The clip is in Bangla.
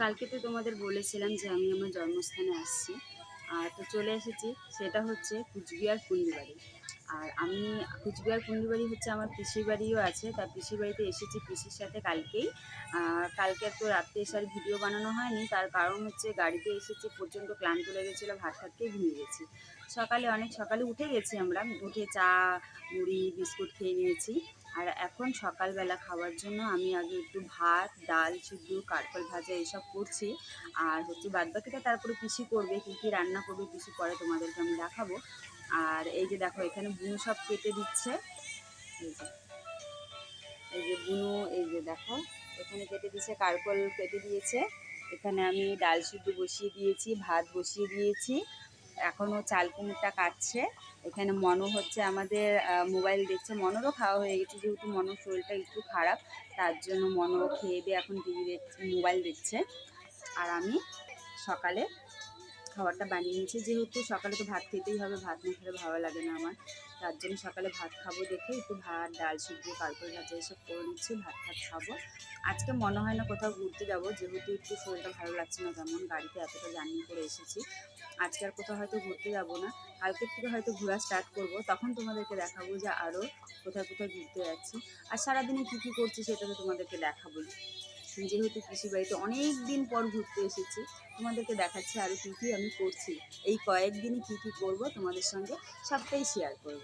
কালকে তো তোমাদের বলেছিলাম যে আমি আমার জন্মস্থানে আসছি। তো চলে এসেছি। সেটা হচ্ছে কুচবিহার পুন্ডিবাড়ি। আর আমি কুচবিহার পুন্ডিবাড়ি হচ্ছে আমার পিসির বাড়িও আছে। তার পিসির বাড়িতে এসেছি পিসির সাথে কালকেই। কালকে তো রাত্রে এসে আর ভিডিও বানানো হয়নি, তার কারণ হচ্ছে গাড়িতে এসেছি, প্রচণ্ড ক্লান্ত লেগেছিলো, ভাত ভাত খেয়ে ঘুমিয়ে গেছি। অনেক সকালে উঠে গেছি, আমরা উঠে চা মুড়ি বিস্কুট খেয়ে নিয়েছি। আর এখন সকালবেলা খাওয়ার জন্য আমি আগে একটু ভাত ডাল সিদ্ধ কারকল ভাজা এইসব করছি। আর হচ্ছে বাদবাকিটা তারপরে পিসি করবে, কী কী রান্না করবে পিসি পরে তোমাদেরকে আমি দেখাবো। আর এই যে দেখো এখানে বুনো সব কেটে দিচ্ছে। এই যে বুনো, এই যে দেখো এখানে কেটে দিচ্ছে, কারকল কেটে দিয়েছে। এখানে আমি ডাল সিদ্ধ বসিয়ে দিয়েছি, ভাত বসিয়ে দিয়েছি। এখনও চাল কুমড়টা কাটছে। এখানে মনো হচ্ছে আমাদের মোবাইল দেখছে। মনোরও খাওয়া হয়ে গেছে, যেহেতু মনোর শরীরটা একটু খারাপ, তার জন্য মনো খেয়ে দিয়ে এখন টিভি দেখছে, মোবাইল দেখছে। আর আমি সকালে খাবারটা বানিয়ে নিয়েছি, যেহেতু সকালে তো ভাত খেতেই হবে, ভাত না খেলে ভালো লাগে না আমার। তার জন্য সকালে ভাত খাবো দেখে একটু ভাত ডাল সিদ্ধ কারকল ভাজা এসব করে নিচ্ছি, ভাত খাবো। আজকে মনে হয় না কোথাও ঘুরতে যাবো, যেহেতু একটু শরীরটা ভালো লাগছে না, তেমন গাড়িতে এতটা জার্নি করে এসেছি। আজকে আর কোথাও হয়তো ঘুরতে যাবো না, কালকের থেকে হয়তো ঘোরা স্টার্ট করব, তখন তোমাদেরকে দেখাবো যে আরও কোথায় কোথায় ঘুরতে যাচ্ছি। আর সারাদিনে কী কী করছি সেটা তো তোমাদেরকে দেখাবোই। যেহেতু পিসির বাড়িতে অনেক দিন পর ঘুরতে এসেছি, তোমাদেরকে দেখাচ্ছি আরও কী কী আমি করছি। এই কয়েকদিনে কী কী করব তোমাদের সঙ্গে সবটাই শেয়ার করব।